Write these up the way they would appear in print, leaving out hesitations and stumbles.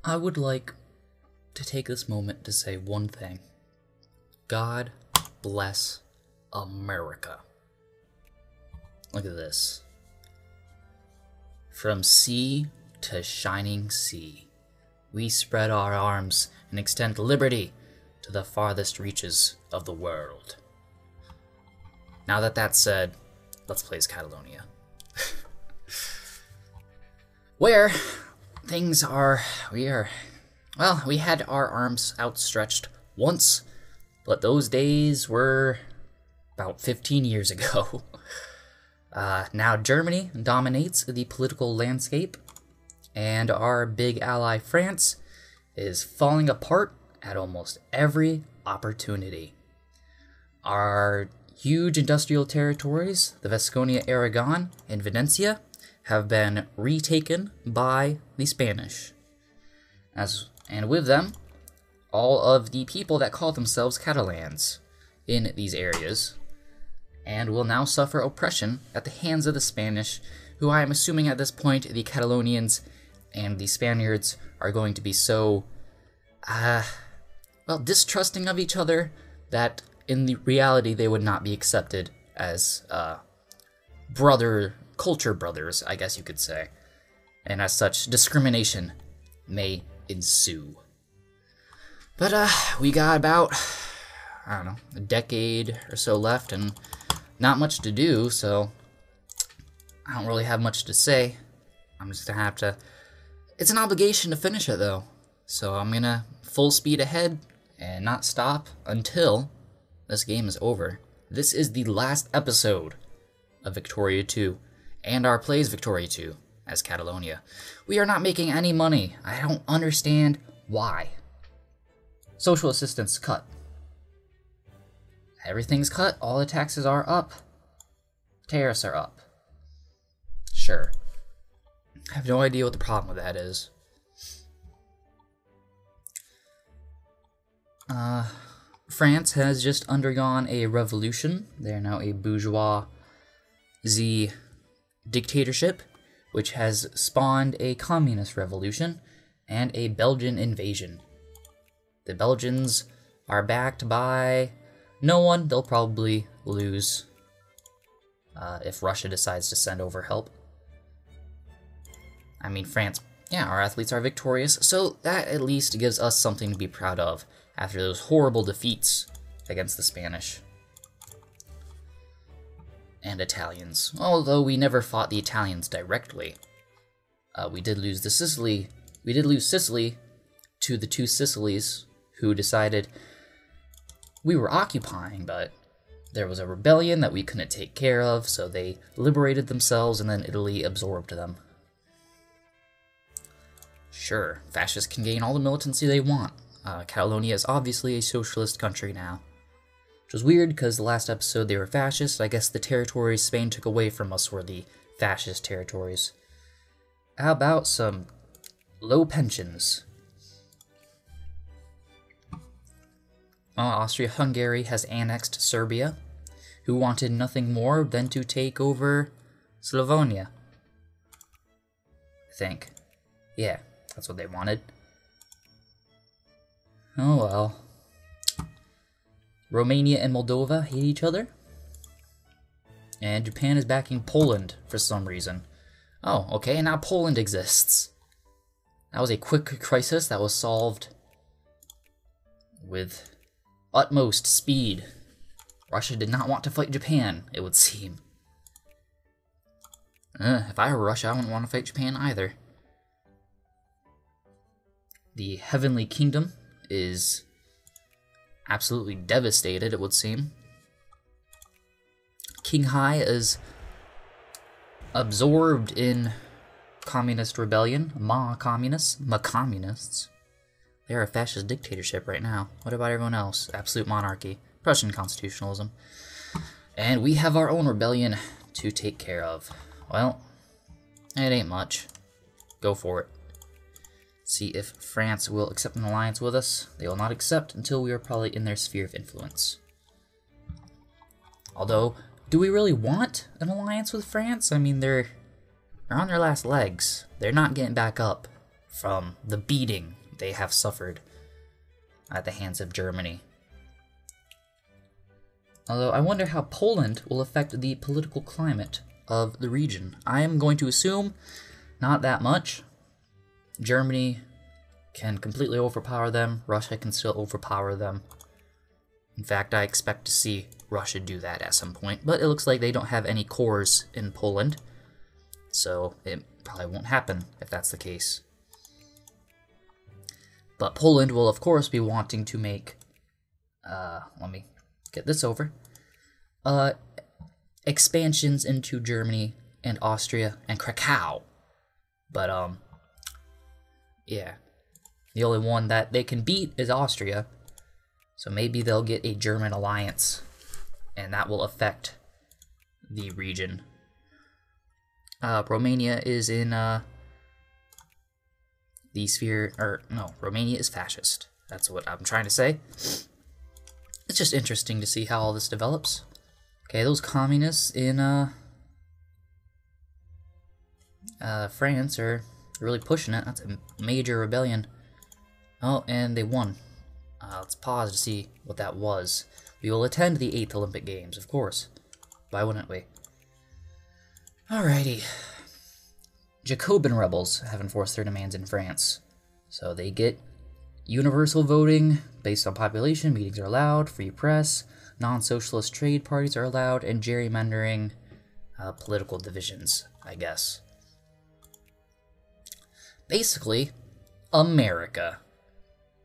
I would like to take this moment to say one thing. God bless America. Look at this. From sea to shining sea, we spread our arms and extend liberty to the farthest reaches of the world. Now that that's said, let's play as Catalonia. Where things are, we had our arms outstretched once, but those days were about 15 years ago. Now Germany dominates the political landscape, and our big ally France is falling apart at almost every opportunity. Our huge industrial territories, the Vasconia, Aragon, and Venetia, have been retaken by the Spanish. And with them, all of the people that call themselves Catalans in these areas, and will now suffer oppression at the hands of the Spanish, who I am assuming at this point the Catalonians and the Spaniards are going to be so, distrusting of each other that in the reality they would not be accepted as culture brothers, I guess you could say. And as such, discrimination may ensue. But we got about, a decade or so left and not much to do, so I don't really have much to say. I'm just gonna have to... It's an obligation to finish it, though. So I'm gonna full speed ahead and not stop until this game is over. This is the last episode of Victoria 2, and our plays Victoria 2 as Catalonia. We are not making any money. I don't understand why. Social assistance cut. Everything's cut, all the taxes are up. Tariffs are up. Sure. I have no idea what the problem with that is. France has just undergone a revolution. They are now a bourgeoisie dictatorship, which has spawned a communist revolution and a Belgian invasion. The Belgians are backed by no one. They'll probably lose if Russia decides to send over help. I mean, France, our athletes are victorious, so that at least gives us something to be proud of after those horrible defeats against the Spanish and Italians. Although we never fought the Italians directly. We did lose Sicily to the two Sicilies who decided we were occupying, but there was a rebellion that we couldn't take care of, so they liberated themselves and then Italy absorbed them. Sure, fascists can gain all the militancy they want. Catalonia is obviously a socialist country now. Which was weird, because the last episode they were fascist. I guess the territories Spain took away from us were the fascist territories. How about some low pensions? Austria-Hungary has annexed Serbia, who wanted nothing more than to take over Slavonia. I think. Yeah, that's what they wanted. Oh well. Romania and Moldova hate each other. And Japan is backing Poland for some reason. Oh, okay, and now Poland exists. That was a quick crisis that was solved with utmost speed. Russia did not want to fight Japan, it would seem. If I were Russia, I wouldn't want to fight Japan either. The Heavenly Kingdom is absolutely devastated, it would seem. Qinghai is absorbed in communist rebellion. Ma-communists. They're a fascist dictatorship right now. What about everyone else? Absolute monarchy. Prussian constitutionalism. And we have our own rebellion to take care of. Well, it ain't much. Go for it. See if France will accept an alliance with us. They will not accept until we are probably in their sphere of influence. Although, do we really want an alliance with France? I mean, they're on their last legs. They're not getting back up from the beating they have suffered at the hands of Germany. Although I wonder how Poland will affect the political climate of the region. I am going to assume not that much. Germany can completely overpower them. Russia can still overpower them. In fact, I expect to see Russia do that at some point, but it looks like they don't have any cores in Poland, so it probably won't happen if that's the case. But Poland will, of course, be wanting to make, let me get this over, expansions into Germany and Austria and Krakow. But, yeah. The only one that they can beat is Austria, so maybe they'll get a German alliance, and that will affect the region. Romania is in, the sphere, or no, Romania is fascist. That's what I'm trying to say. It's just interesting to see how all this develops. Okay, those communists in France are really pushing it. That's a major rebellion. Oh, and they won. Let's pause to see what that was. We will attend the 8th Olympic Games, of course. Why wouldn't we? Alrighty. Jacobin rebels have enforced their demands in France. So they get universal voting based on population, meetings are allowed, free press, non-socialist trade parties are allowed, and gerrymandering political divisions, I guess. Basically, America.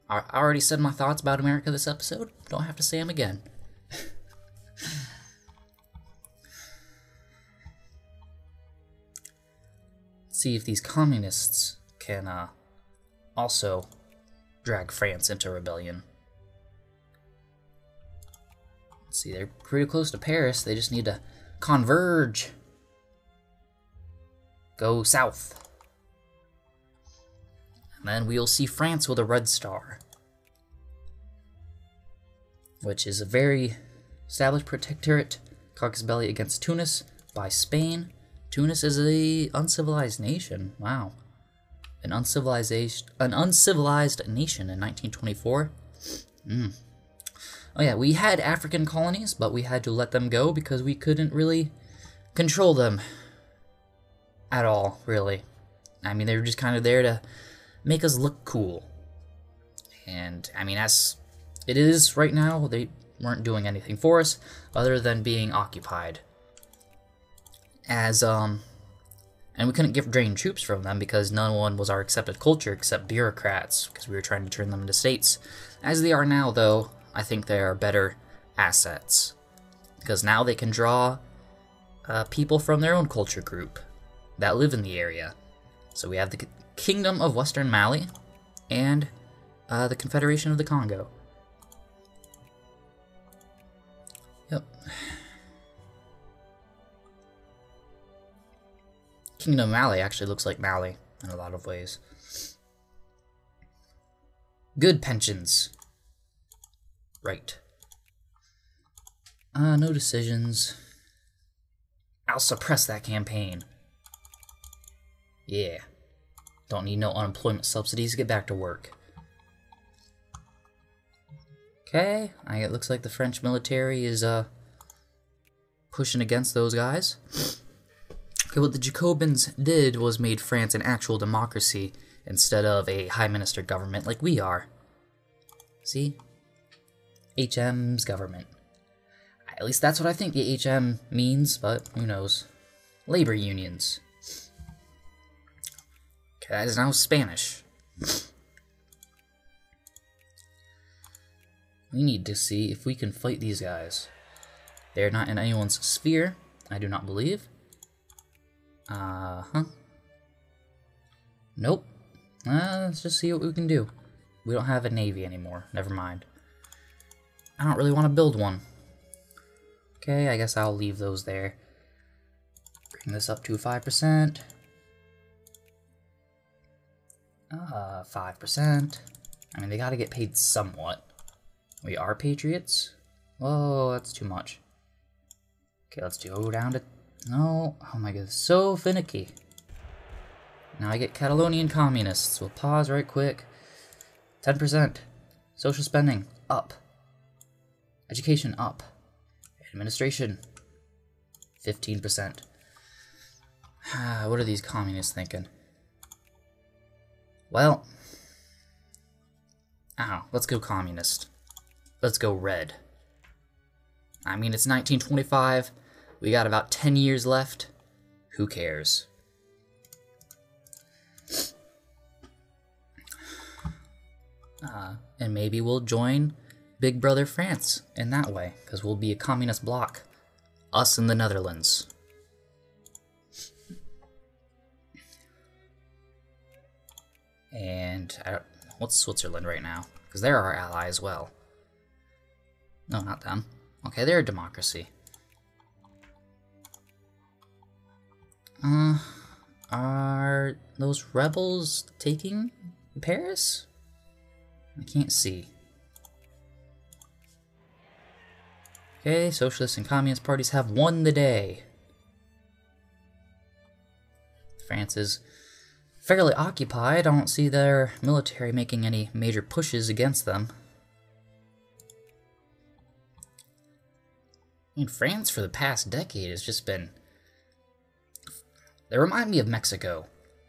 I already said my thoughts about America this episode. Don't have to say them again. See if these communists can also drag France into rebellion. Let's see, they're pretty close to Paris. They just need to converge. Go south. And then we'll see France with a red star, which is a very established protectorate, Caucasus Belly against Tunis by Spain. Tunis is an uncivilized nation. Wow. An uncivilized nation in 1924. Oh yeah, we had African colonies, but we had to let them go because we couldn't really control them at all, really. I mean, they were just kind of there to make us look cool. And, I mean, as it is right now, they weren't doing anything for us other than being occupied. And we couldn't drain troops from them because no one was our accepted culture except bureaucrats, because we were trying to turn them into states. As they are now, though, I think they are better assets, because now they can draw people from their own culture group that live in the area. So we have the Kingdom of Western Mali and the Confederation of the Congo. Yep. Kingdom of Mali actually looks like Mali in a lot of ways. Good pensions. Right. No decisions. I'll suppress that campaign. Yeah. Don't need no unemployment subsidies to get back to work. Okay, it looks like the French military is pushing against those guys. Okay, what the Jacobins did was made France an actual democracy instead of a high minister government like we are. See? HM's government. At least that's what I think the HM means, but who knows. Labor unions. Okay, that is now Spanish. We need to see if we can fight these guys. They are not in anyone's sphere, I do not believe. Nope. Let's just see what we can do. We don't have a navy anymore. Never mind. I don't really want to build one. Okay, I guess I'll leave those there. Bring this up to 5%. 5%. I mean, they gotta get paid somewhat. We are patriots? Whoa, that's too much. Okay, let's go down to... No, oh my god, so finicky. Now I get Catalonian communists. We'll pause right quick. 10%. Social spending, up. Education, up. Administration, 15%. What are these communists thinking? Well, let's go communist. Let's go red. I mean, it's 1925. We got about 10 years left. Who cares? And maybe we'll join Big Brother France in that way, because we'll be a communist bloc. Us in the Netherlands. And what's Switzerland right now? Because they're our ally as well. No, not them. Okay, they're a democracy. Are those rebels taking Paris? I can't see. Okay, socialist and communist parties have won the day. France is fairly occupied. I don't see their military making any major pushes against them. I mean, France for the past decade has just been... They remind me of Mexico,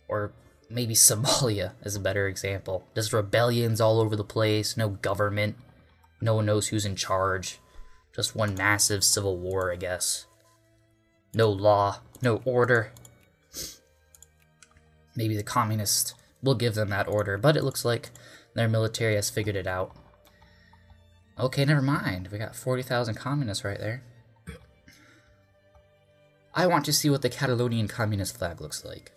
or maybe Somalia is a better example. Just rebellions all over the place, no government, no one knows who's in charge. Just one massive civil war, I guess. No law, no order. Maybe the communists will give them that order, but it looks like their military has figured it out. Okay, never mind. We got 40,000 communists right there. I want to see what the Catalonian communist flag looks like.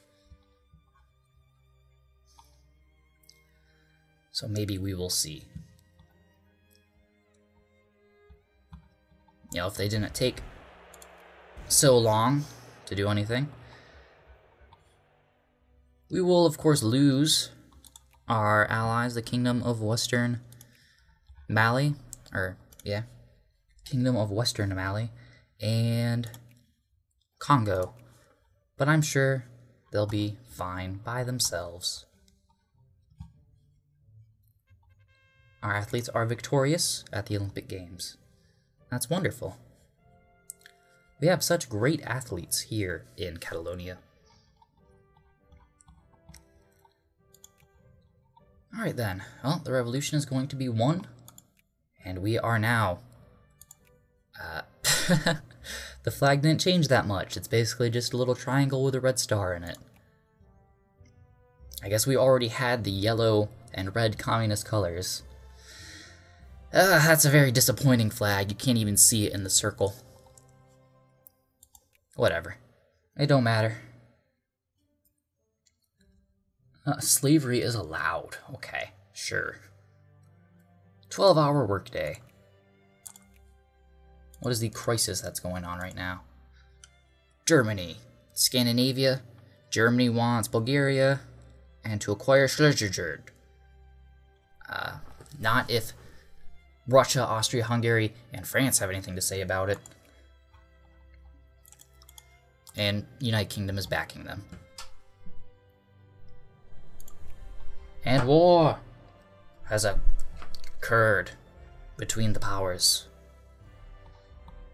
So maybe we will see. You know, if they didn't take so long to do anything. We will, of course, lose our allies, the Kingdom of Western Mali, Kingdom of Western Mali, and Congo. But I'm sure they'll be fine by themselves. Our athletes are victorious at the Olympic Games. That's wonderful. We have such great athletes here in Catalonia. Alright then, well, the revolution is going to be won, and we are now... the flag didn't change that much. It's basically just a little triangle with a red star in it. I guess we already had the yellow and red communist colors. That's a very disappointing flag. You can't even see it in the circle. Whatever. It don't matter. Slavery is allowed. Okay, sure. 12-hour workday. What is the crisis that's going on right now? Germany. Scandinavia. Germany wants Bulgaria and to acquire Schleswig. Not if Russia, Austria, Hungary, and France have anything to say about it. And United Kingdom is backing them. And war has occurred between the powers.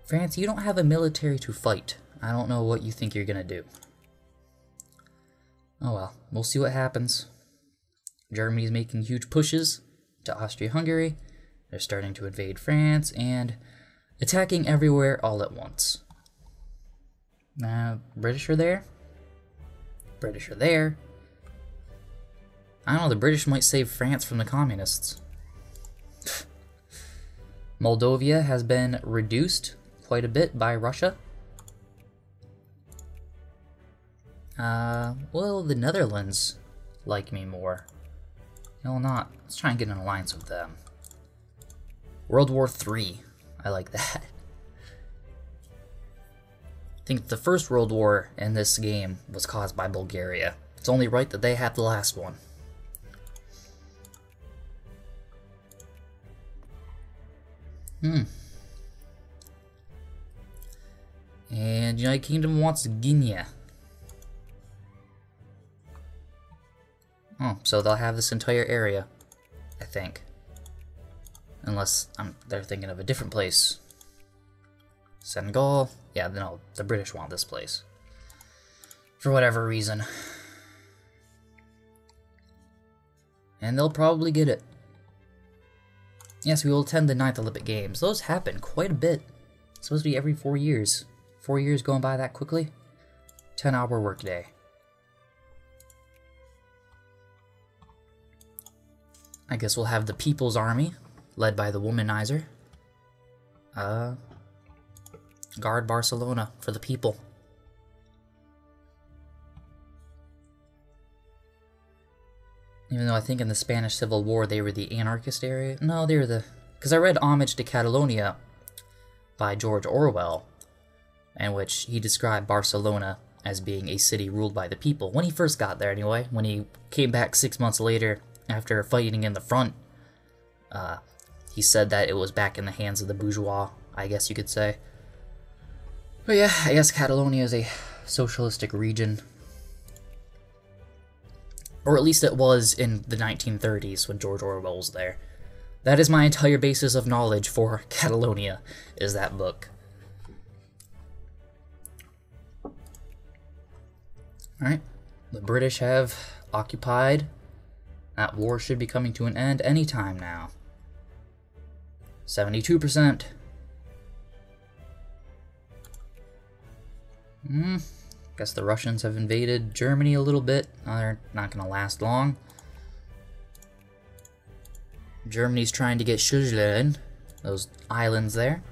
France, you don't have a military to fight. I don't know what you think you're gonna do. Oh well, we'll see what happens. Germany's making huge pushes to Austria-Hungary. They're starting to invade France and attacking everywhere all at once. British are there. British are there. I don't know, the British might save France from the communists. Moldova has been reduced quite a bit by Russia. Will the Netherlands like me more? No, not. Let's try and get an alliance with them. World War III. I like that. I think the first World War in this game was caused by Bulgaria. It's only right that they have the last one. And United Kingdom wants Guinea. Oh, so they'll have this entire area, I think. Unless they're thinking of a different place. Senegal? Yeah, no, the British want this place. For whatever reason. And they'll probably get it. Yes, we will attend the 9th Olympic Games. Those happen quite a bit. It's supposed to be every 4 years. 4 years going by that quickly? 10-hour workday. I guess we'll have the People's Army, led by the Womanizer. Guard Barcelona for the people. Even though I think in the Spanish Civil War they were the anarchist area. No, they were the... Because I read Homage to Catalonia by George Orwell, in which he described Barcelona as being a city ruled by the people. When he first got there, anyway. When he came back 6 months later, after fighting in the front, he said that it was back in the hands of the bourgeois, I guess you could say. But yeah, I guess Catalonia is a socialistic region. Or at least it was in the 1930s when George Orwell was there. That is my entire basis of knowledge for Catalonia, is that book. Alright, the British have occupied. That war should be coming to an end anytime now. 72%. Guess the Russians have invaded Germany a little bit. They're not going to last long. Germany's trying to get Switzerland, those islands there,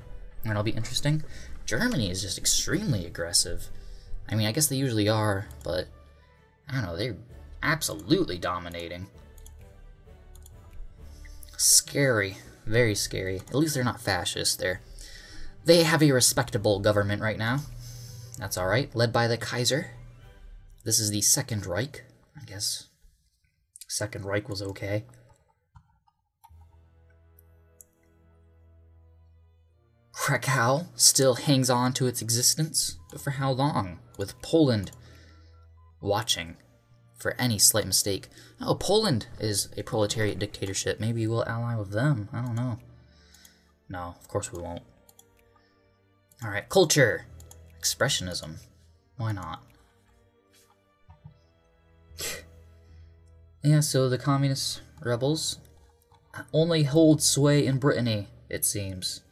and it'll be interesting. Germany is just extremely aggressive. I mean, I guess they usually are, but I don't know, they're absolutely dominating. Scary, very scary. At least they're not fascist. They have a respectable government right now. That's alright, led by the Kaiser. This is the Second Reich, I guess. Second Reich was okay. Krakow still hangs on to its existence, but for how long? With Poland watching for any slight mistake. Oh, Poland is a proletariat dictatorship. Maybe we'll ally with them. I don't know. No, of course we won't. Alright, culture. Expressionism. Why not? Yeah, so the communist rebels only hold sway in Brittany, it seems.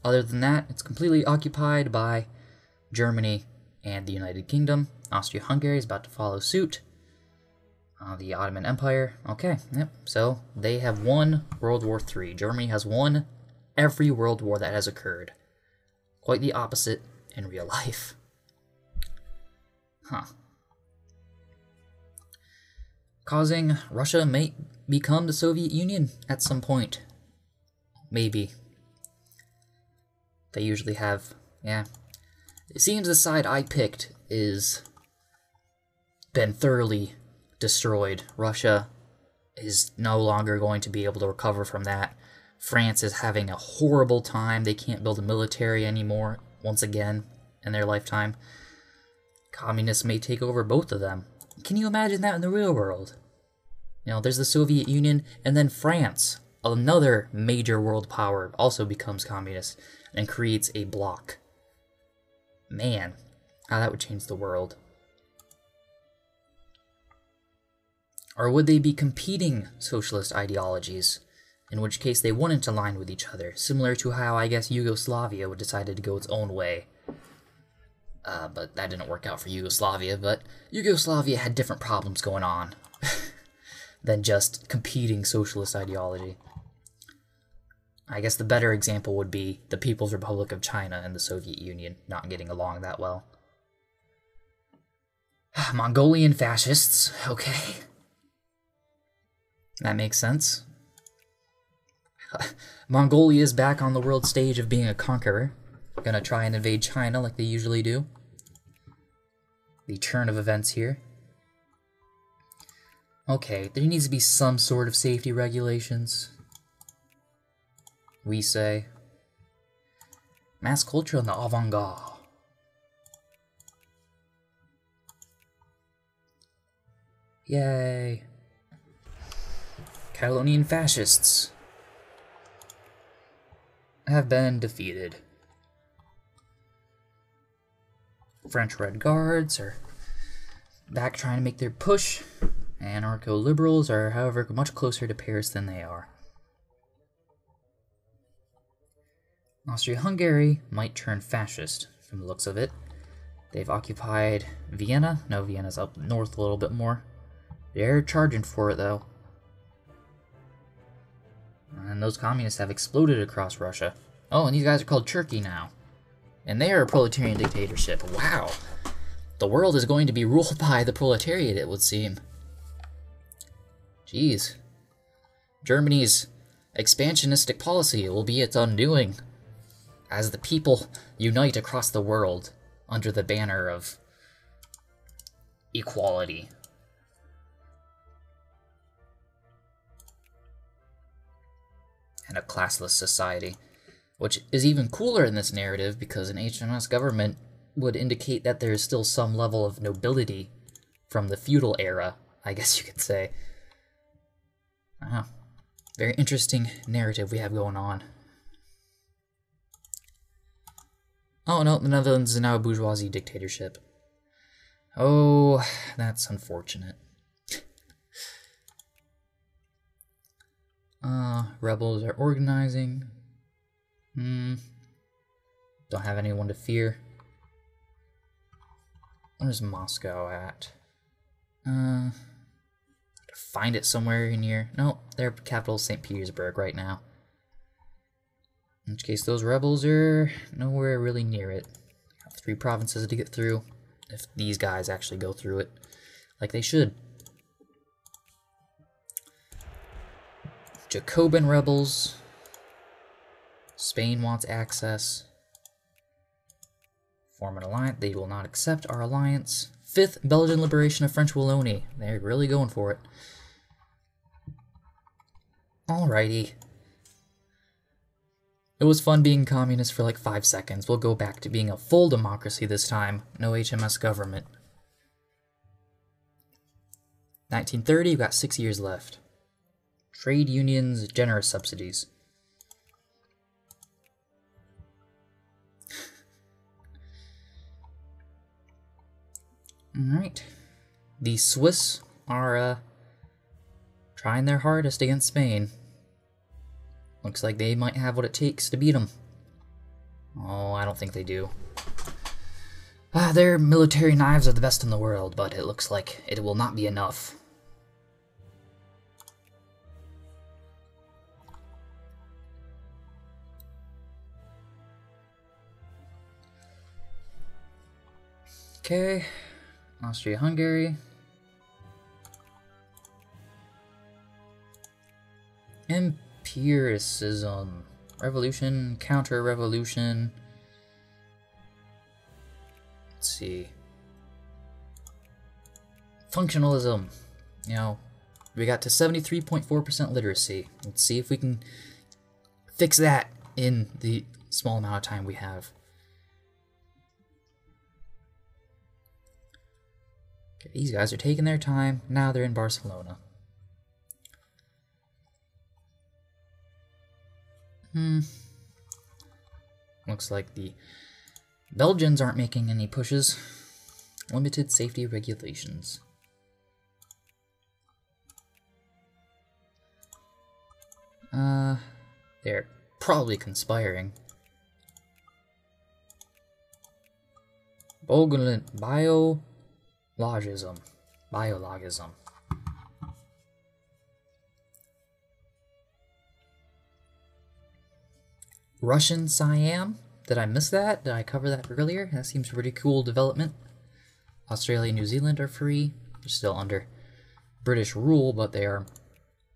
Other than that, it's completely occupied by Germany and the United Kingdom. Austria-Hungary is about to follow suit. The Ottoman Empire. Okay, yep. So they have won World War III. Germany has won every world war that has occurred. Quite the opposite in real life. Huh. Causing Russia may become the Soviet Union at some point. Maybe. They usually have, yeah. It seems the side I picked is been thoroughly destroyed. Russia is no longer going to be able to recover from that. France is having a horrible time. They can't build a military anymore, once again, in their lifetime. Communists may take over both of them. Can you imagine that in the real world? You know, there's the Soviet Union, and then France, another major world power, also becomes communist and creates a bloc. Man, how that would change the world. Or would they be competing socialist ideologies, in which case they wouldn't align with each other, similar to how I guess Yugoslavia would decided to go its own way. But that didn't work out for Yugoslavia, but Yugoslavia had different problems going on than just competing socialist ideology. I guess the better example would be the People's Republic of China and the Soviet Union not getting along that well. Mongolian fascists, okay. That makes sense. Mongolia is back on the world stage of being a conqueror. Gonna try and invade China like they usually do. The turn of events here. Okay, there needs to be some sort of safety regulations. We say. Mass culture and the avant-garde. Yay. Catalonian fascists have been defeated. French Red Guards are back trying to make their push. Anarcho-liberals are, however, much closer to Paris than they are. Austria-Hungary might turn fascist, from the looks of it. They've occupied Vienna. No, Vienna's up north a little bit more. They're charging for it, though. And those communists have exploded across Russia. Oh, and these guys are called Turkey now. And they are a proletarian dictatorship. Wow. The world is going to be ruled by the proletariat, it would seem. Jeez. Germany's expansionistic policy will be its undoing as the people unite across the world under the banner of equality. And a classless society, which is even cooler in this narrative because an HMS government would indicate that there is still some level of nobility from the feudal era, I guess you could say. Wow. Very interesting narrative we have going on. Oh no, the Netherlands is now a bourgeoisie dictatorship. Oh, that's unfortunate. Rebels are organizing. Don't have anyone to fear. Where's Moscow at? Find it somewhere in here. No, their capital is St. Petersburg right now. In which case, those rebels are nowhere really near it. Got 3 provinces to get through, if these guys actually go through it like they should. Jacobin rebels. Spain wants access. Form an alliance. They will not accept our alliance. 5th, Belgian liberation of French Wallonie. They're really going for it. Alrighty. It was fun being communist for like 5 seconds. We'll go back to being a full democracy this time. No HMS government. 1930, we've got 6 years left. Trade unions, generous subsidies. Alright. The Swiss are trying their hardest against Spain. Looks like they might have what it takes to beat them. Oh, I don't think they do. Their military knives are the best in the world, but it looks like it will not be enough. Okay, Austria-Hungary. Empiricism. Revolution, counter-revolution. Let's see. Functionalism. You know, we got to 73.4% literacy. Let's see if we can fix that in the small amount of time we have. Okay, these guys are taking their time. Now they're in Barcelona. Looks like the Belgians aren't making any pushes. Limited safety regulations. They're probably conspiring. Biologism. Biologism. Russian Siam? Did I miss that? Did I cover that earlier? That seems a pretty cool development. Australia and New Zealand are free. They're still under British rule, but they are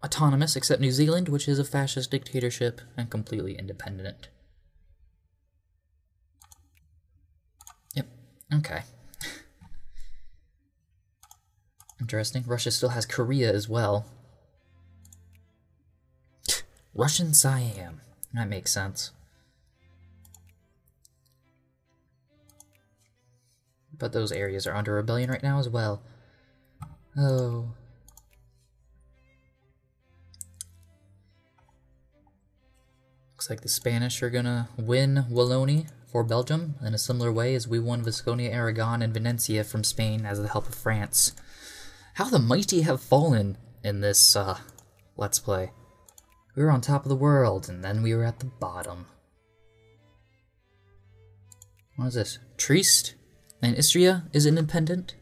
autonomous, except New Zealand, which is a fascist dictatorship and completely independent. Yep, okay. Interesting. Russia still has Korea as well. Russian Siam. That makes sense. But those areas are under rebellion right now as well. Oh, Looks like the Spanish are gonna win Wallonia for Belgium in a similar way as we won Visconia, Aragon, and Venetia from Spain as the help of France. How the mighty have fallen in this Let's Play. We were on top of the world, and then we were at the bottom. What is this? Trieste and Istria is independent?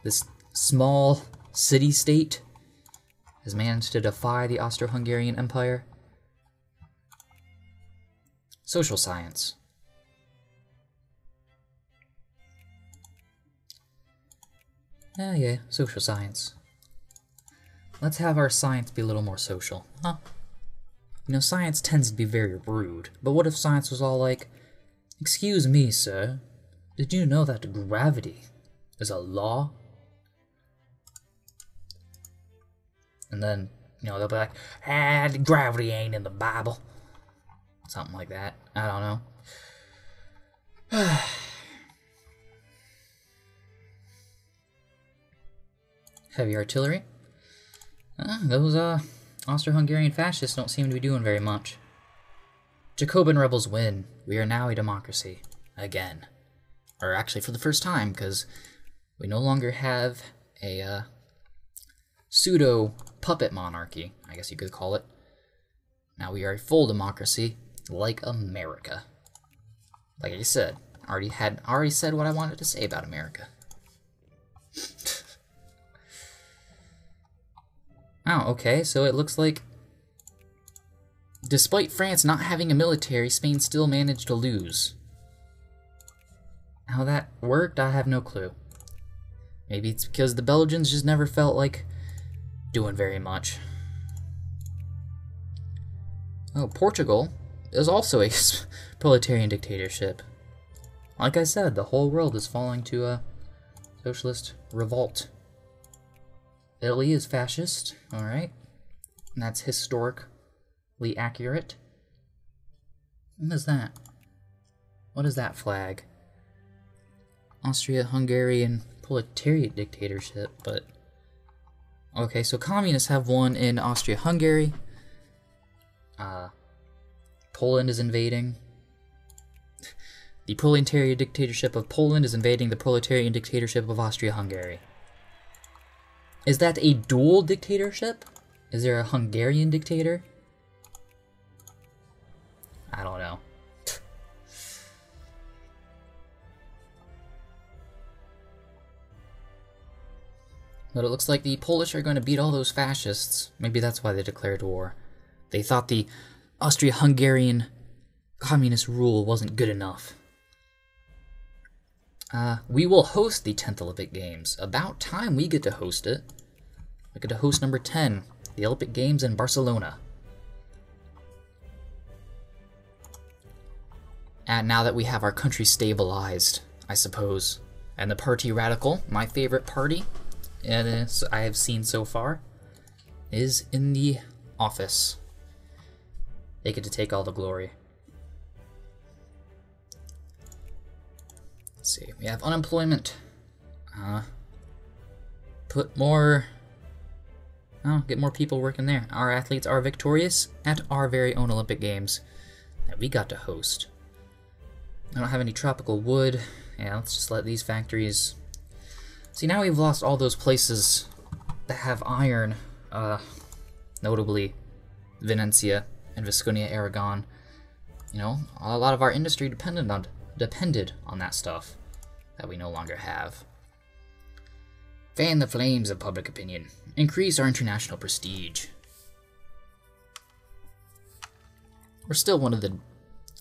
This small city-state has managed to defy the Austro-Hungarian Empire. Social science. Yeah, social science. Let's have our science be a little more social, huh? You know, science tends to be very rude, but what if science was all like, "Excuse me, sir, did you know that gravity is a law?" And then, you know, they'll be like, gravity ain't in the Bible. Something like that. I don't know. Heavy artillery. Those Austro-Hungarian fascists don't seem to be doing very much. Jacobin rebels win. We are now a democracy. Again. Or actually for the first time, because we no longer have a pseudo-puppet monarchy, I guess you could call it. Now we are a full democracy, like America. Like I said, already said what I wanted to say about America. Oh, okay, so it looks like despite France not having a military, Spain still managed to lose. How that worked, I have no clue. Maybe it's because the Belgians just never felt like doing very much. Oh, Portugal is also a proletarian dictatorship. Like I said, the whole world is falling to a socialist revolt. Italy is fascist, alright. And that's historically accurate. What is that? What is that flag? Austria-Hungarian proletariat dictatorship, but... Okay, so communists have won in Austria-Hungary. Poland is invading. The proletariat dictatorship of Poland is invading the proletarian dictatorship of Austria-Hungary. Is that a dual dictatorship? Is there a Hungarian dictator? I don't know. But it looks like the Polish are going to beat all those fascists. Maybe that's why they declared war. They thought the Austria-Hungarian communist rule wasn't good enough. We will host the 10th Olympic Games. About time we get to host it. We get to host number 10, the Olympic Games in Barcelona. And now that we have our country stabilized, I suppose. And the Party Radical, my favorite party, and I have seen so far, is in the office. They get to take all the glory. Let's see, we have unemployment. Put more... Oh, get more people working there. Our athletes are victorious at our very own Olympic Games that we got to host. I don't have any tropical wood. Yeah, let's just let these factories... See, now we've lost all those places that have iron, notably Venetia and Visconia, Aragon. You know, a lot of our industry depended on that stuff that we no longer have. Fan the flames of public opinion. Increase our international prestige. We're still one of the...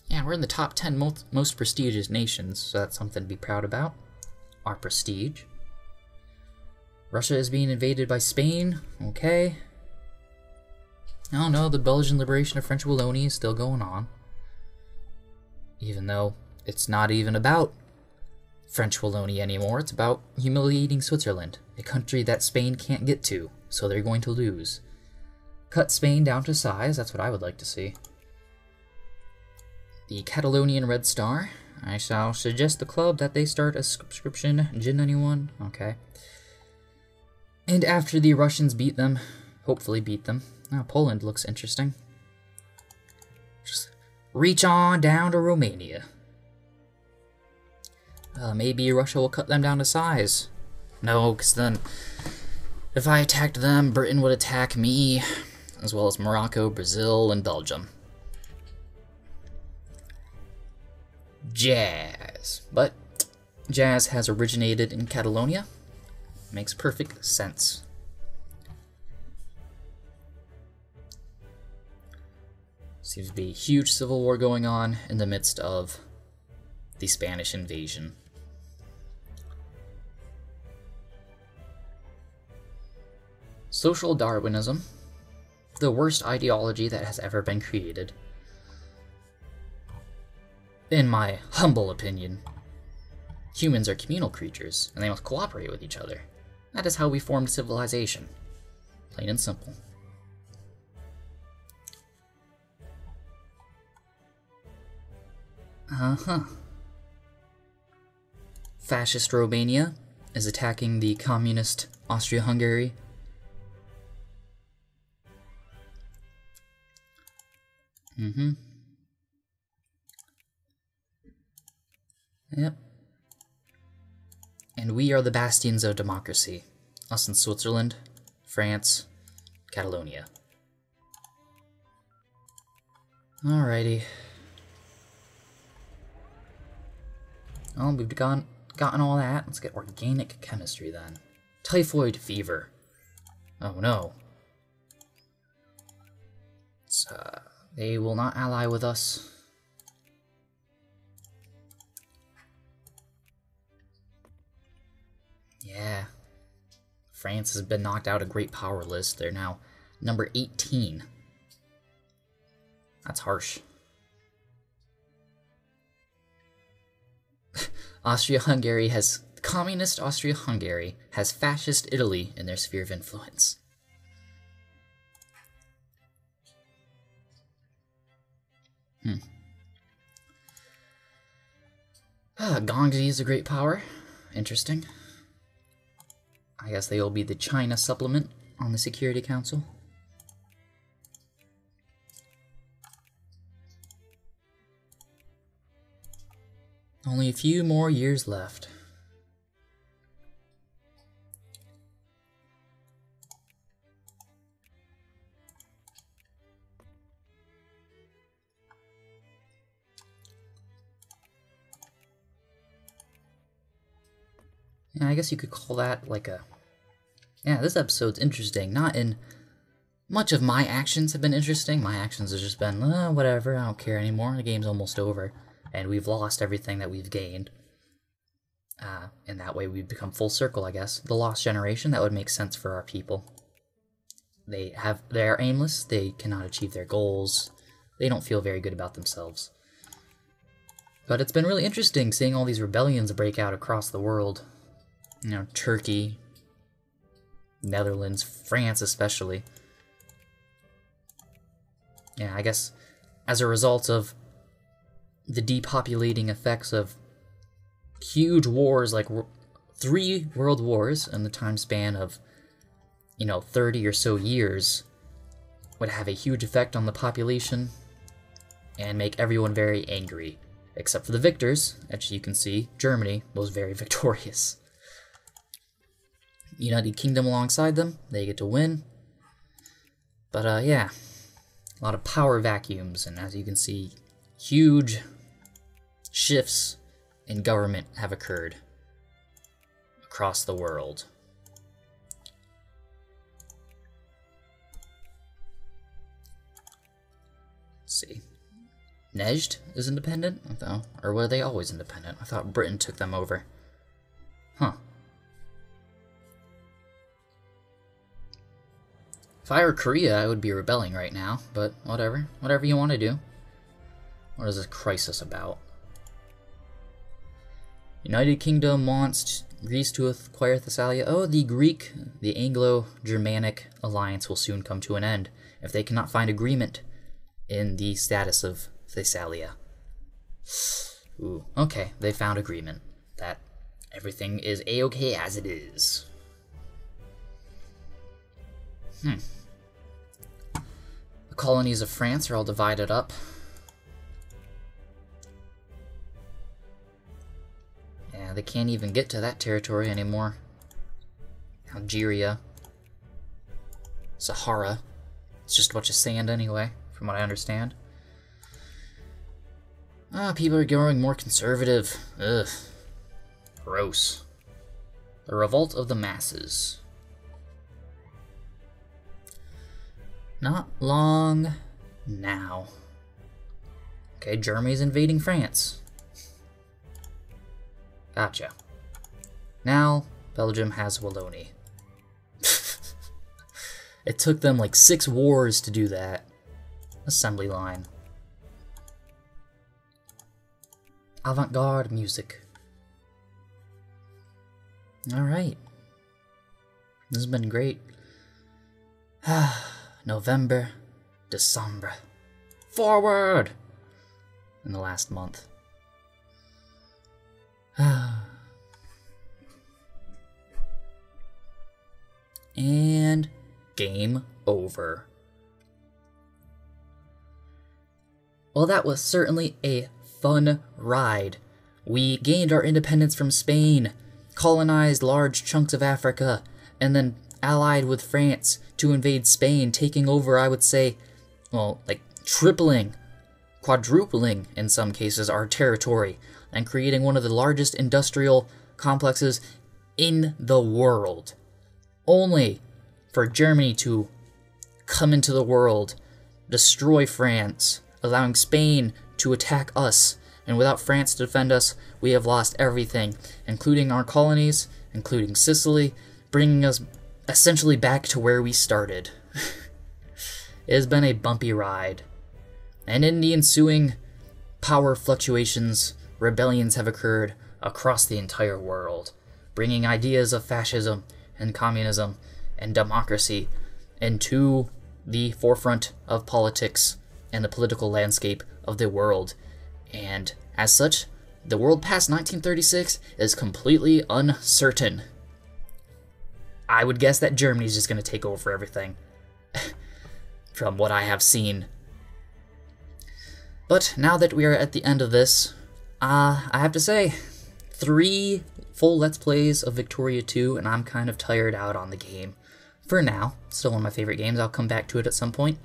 Yeah, we're in the top 10 most prestigious nations, so that's something to be proud about. Our prestige. Russia is being invaded by Spain. Okay. I don't know, the Belgian liberation of French Wallonia is still going on. Even though it's not even about French Wallonia anymore, it's about humiliating Switzerland, a country that Spain can't get to, so they're going to lose. Cut Spain down to size, that's what I would like to see. The Catalonian Red Star. I shall suggest the club that they start a subscription. Gin anyone? Okay. And after the Russians beat them, hopefully beat them. Now Poland looks interesting. Just reach on down to Romania. Maybe Russia will cut them down to size. No, because then if I attacked them, Britain would attack me, as well as Morocco, Brazil, and Belgium. Jazz. But jazz has originated in Catalonia. Makes perfect sense. Seems to be a huge civil war going on in the midst of the Spanish invasion. Social Darwinism, the worst ideology that has ever been created. In my humble opinion, humans are communal creatures, and they must cooperate with each other. That is how we formed civilization. Plain and simple. Fascist Romania is attacking the communist Austria-Hungary. Yep. And we are the bastions of democracy. Us in Switzerland, France, Catalonia. Alrighty. Well, we've gotten all that. Let's get organic chemistry then. Typhoid fever. Oh no. They will not ally with us. Yeah. France has been knocked out of great power list. They're now number 18. That's harsh. Communist Austria-Hungary has fascist Italy in their sphere of influence. Gongzi is a great power. Interesting. I guess they will be the China supplement on the Security Council. Only a few more years left. Yeah, I guess you could call that like a... Yeah, this episode's interesting. Not in... Much of my actions have been interesting. My actions have just been, whatever, I don't care anymore. The game's almost over. And we've lost everything that we've gained. And that way we've become full circle, I guess. The lost generation, that would make sense for our people. They are aimless, they cannot achieve their goals. They don't feel very good about themselves. But it's been really interesting seeing all these rebellions break out across the world. You know, Turkey, Netherlands, France especially. Yeah, I guess as a result of the depopulating effects of huge wars, like 3 world wars in the time span of, 30 or so years, would have a huge effect on the population and make everyone very angry. Except for the victors, as you can see, Germany was very victorious. United Kingdom alongside them, they get to win. But yeah, a lot of power vacuums, and as you can see, huge shifts in government have occurred across the world. Let's see. Nejd is independent? Or were they always independent? I thought Britain took them over. Huh. If I were Korea, I would be rebelling right now, but whatever. Whatever you want to do. What is this crisis about? United Kingdom wants Greece to acquire Thessalia. Oh, the Anglo-Germanic alliance will soon come to an end if they cannot find agreement in the status of Thessalia. Ooh, okay, they found agreement that everything is a-okay as it is. The colonies of France are all divided up. they can't even get to that territory anymore. Algeria. Sahara. It's just a bunch of sand anyway, from what I understand. People are growing more conservative. Ugh. Gross. The revolt of the masses. Not long now. Okay, Germany's invading France. Gotcha. Now, Belgium has Wallonie. It took them like 6 wars to do that. Assembly line. Avant-garde music. Alright. This has been great. November, December. Forward! In the last month. And game over. Well, that was certainly a fun ride. We gained our independence from Spain, colonized large chunks of Africa, and then allied with France to invade Spain, taking over, I would say, well, like tripling, quadrupling in some cases, our territory, and creating one of the largest industrial complexes in the world. Only for Germany to come into the world, destroy France, allowing Spain to attack us, and without France to defend us, we have lost everything, including our colonies, including Sicily, bringing us essentially back to where we started. It has been a bumpy ride. And in the ensuing power fluctuations, rebellions have occurred across the entire world, bringing ideas of fascism and communism and democracy into the forefront of politics and the political landscape of the world. And as such, the world past 1936 is completely uncertain. I would guess that Germany's just going to take over everything, from what I have seen. But now that we are at the end of this, I have to say, 3 full Let's Plays of Victoria 2, and I'm kind of tired out on the game. For now, still one of my favorite games. I'll come back to it at some point.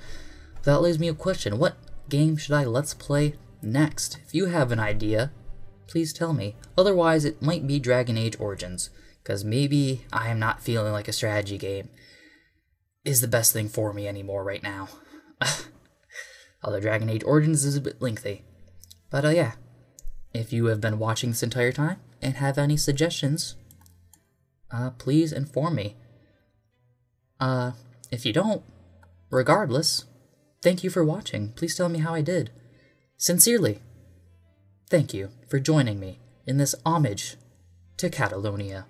That leaves me a question. What game should I Let's Play next? If you have an idea, please tell me. Otherwise, it might be Dragon Age Origins, because maybe I am not feeling like a strategy game is the best thing for me anymore right now. Although Dragon Age Origins is a bit lengthy. But yeah, if you have been watching this entire time and have any suggestions, please inform me. If you don't, regardless, thank you for watching. Please tell me how I did. Sincerely, thank you for joining me in this homage to Catalonia.